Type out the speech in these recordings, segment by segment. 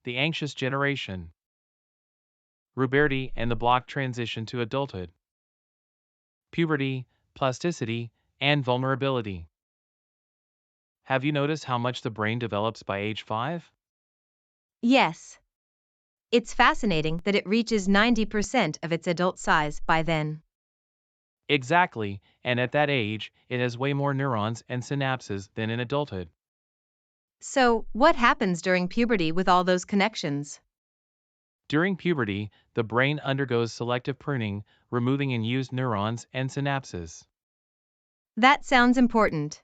the anxious generation. Ruberty and the block transition to adulthood. Puberty, plasticity, and vulnerability. Have you noticed how much the brain develops by age 5? Yes. It's fascinating that it reaches 90% of its adult size by then. Exactly, and at that age, it has way more neurons and synapses than in adulthood. So, what happens during puberty with all those connections? During puberty, the brain undergoes selective pruning, removing unused neurons and synapses. That sounds important.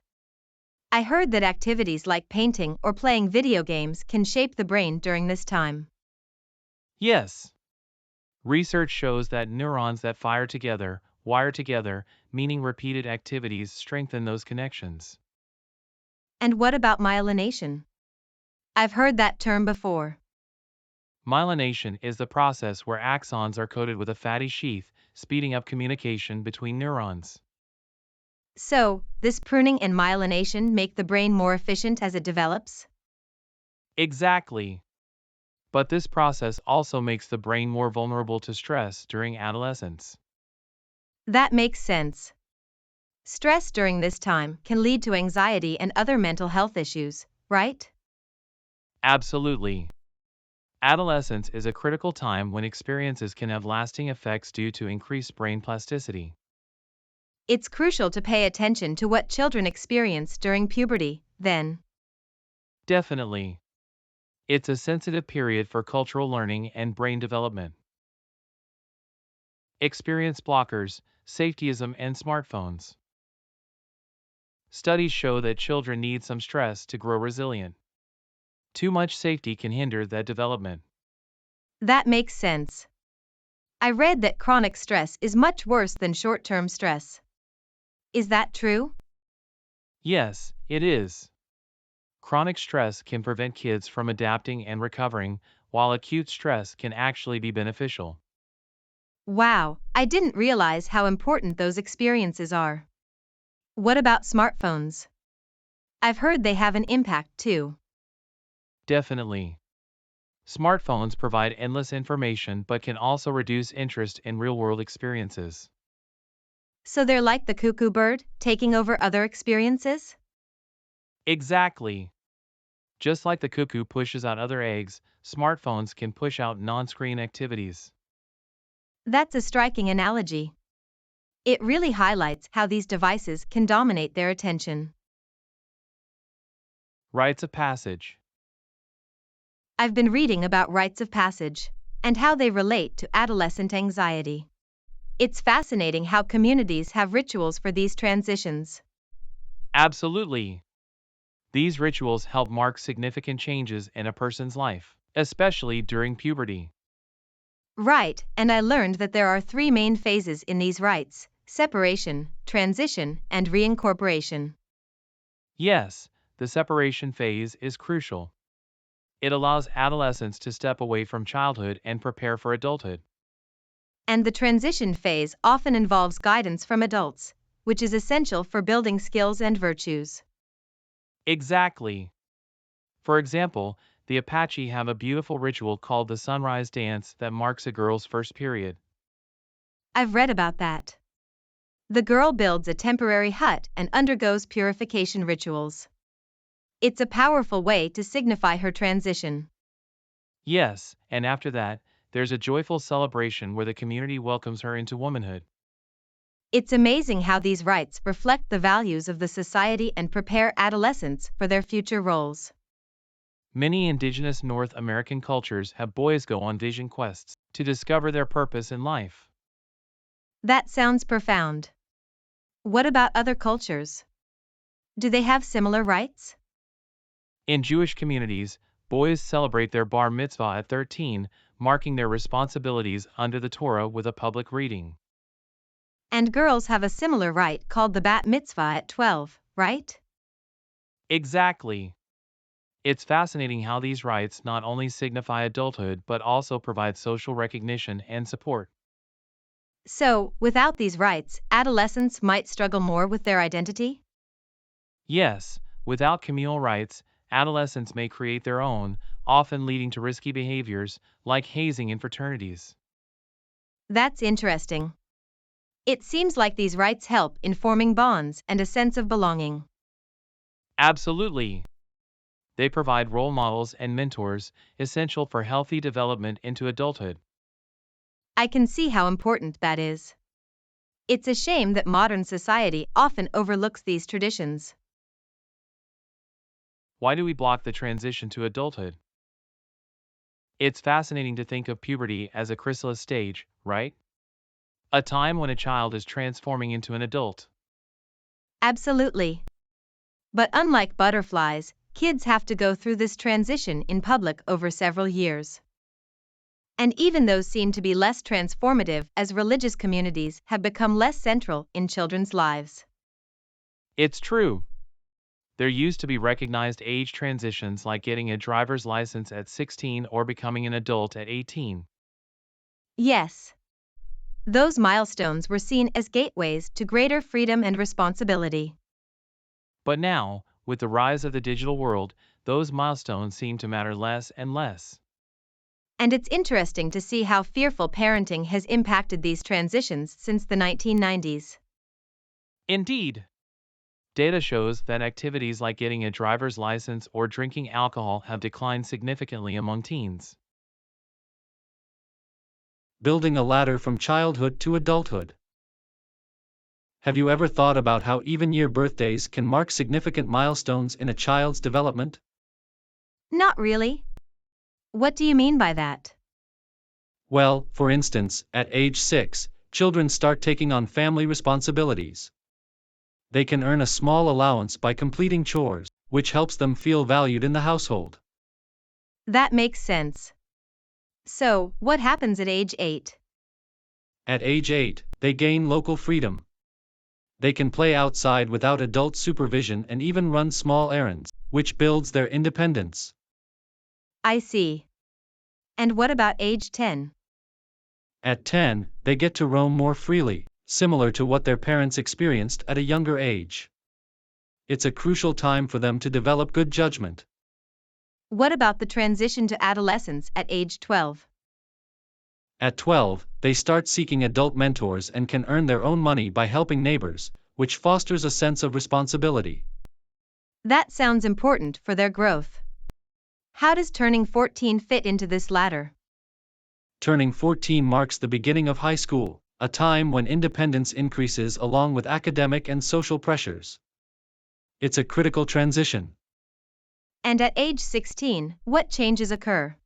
I heard that activities like painting or playing video games can shape the brain during this time. Yes, research shows that neurons that fire together, wire together, meaning repeated activities strengthen those connections. And what about myelination? I've heard that term before. Myelination is the process where axons are coated with a fatty sheath, speeding up communication between neurons. So, this pruning and myelination make the brain more efficient as it develops? Exactly. But this process also makes the brain more vulnerable to stress during adolescence. That makes sense. Stress during this time can lead to anxiety and other mental health issues, right? Absolutely. Adolescence is a critical time when experiences can have lasting effects due to increased brain plasticity. It's crucial to pay attention to what children experience during puberty, then. Definitely. It's a sensitive period for cultural learning and brain development. Experience blockers, safetyism, and smartphones. Studies show that children need some stress to grow resilient. Too much safety can hinder that development. That makes sense. I read that chronic stress is much worse than short-term stress. Is that true? Yes, it is. Chronic stress can prevent kids from adapting and recovering, while acute stress can actually be beneficial. Wow, I didn't realize how important those experiences are. What about smartphones? I've heard they have an impact too. Definitely. Smartphones provide endless information but can also reduce interest in real-world experiences. So they're like the cuckoo bird, taking over other experiences? Exactly. Just like the cuckoo pushes out other eggs, smartphones can push out non-screen activities. That's a striking analogy. It really highlights how these devices can dominate their attention. Rites of Passage. I've been reading about rites of passage and how they relate to adolescent anxiety. It's fascinating how communities have rituals for these transitions. Absolutely. These rituals help mark significant changes in a person's life, especially during puberty. Right, and I learned that there are three main phases in these rites: separation, transition, and reincorporation. Yes, the separation phase is crucial. It allows adolescents to step away from childhood and prepare for adulthood. And the transition phase often involves guidance from adults, which is essential for building skills and virtues. Exactly. For example, the Apache have a beautiful ritual called the sunrise dance that marks a girl's first period. I've read about that. The girl builds a temporary hut and undergoes purification rituals. It's a powerful way to signify her transition. Yes, and after that, there's a joyful celebration where the community welcomes her into womanhood. It's amazing how these rites reflect the values of the society and prepare adolescents for their future roles. Many indigenous North American cultures have boys go on vision quests to discover their purpose in life. That sounds profound. What about other cultures? Do they have similar rites? In Jewish communities, boys celebrate their bar mitzvah at 13, marking their responsibilities under the Torah with a public reading. And girls have a similar rite called the bat mitzvah at 12, right? Exactly. It's fascinating how these rites not only signify adulthood but also provide social recognition and support. So, without these rites, adolescents might struggle more with their identity? Yes, without communal rites, adolescents may create their own, often leading to risky behaviors like hazing in fraternities. That's interesting. It seems like these rites help in forming bonds and a sense of belonging. Absolutely. They provide role models and mentors essential for healthy development into adulthood. I can see how important that is. It's a shame that modern society often overlooks these traditions. Why do we block the transition to adulthood? It's fascinating to think of puberty as a chrysalis stage, right? A time when a child is transforming into an adult. Absolutely. But unlike butterflies, kids have to go through this transition in public over several years. And even those seem to be less transformative as religious communities have become less central in children's lives. It's true. There used to be recognized age transitions like getting a driver's license at 16 or becoming an adult at 18. Yes, those milestones were seen as gateways to greater freedom and responsibility. But now, with the rise of the digital world, those milestones seem to matter less and less. And it's interesting to see how fearful parenting has impacted these transitions since the 1990s. Indeed, data shows that activities like getting a driver's license or drinking alcohol have declined significantly among teens. Building a ladder from childhood to adulthood. Have you ever thought about how even-year birthdays can mark significant milestones in a child's development? Not really. What do you mean by that? Well, for instance, at age 6, children start taking on family responsibilities. They can earn a small allowance by completing chores, which helps them feel valued in the household. That makes sense. So, what happens at age 8? At age 8, they gain local freedom. They can play outside without adult supervision and even run small errands, which builds their independence. I see. And what about age 10? At 10, they get to roam more freely, similar to what their parents experienced at a younger age. It's a crucial time for them to develop good judgment. What about the transition to adolescence at age 12? At 12, they start seeking adult mentors and can earn their own money by helping neighbors, which fosters a sense of responsibility. That sounds important for their growth. How does turning 14 fit into this ladder? Turning 14 marks the beginning of high school, a time when independence increases along with academic and social pressures. It's a critical transition. And at age 16, what changes occur?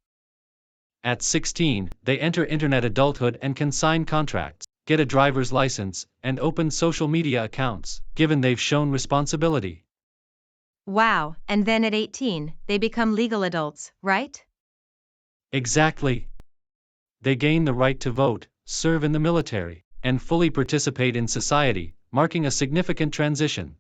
At 16, they enter internet adulthood and can sign contracts, get a driver's license, and open social media accounts, given they've shown responsibility. Wow, and then at 18, they become legal adults, right? Exactly. They gain the right to vote, serve in the military, and fully participate in society, marking a significant transition.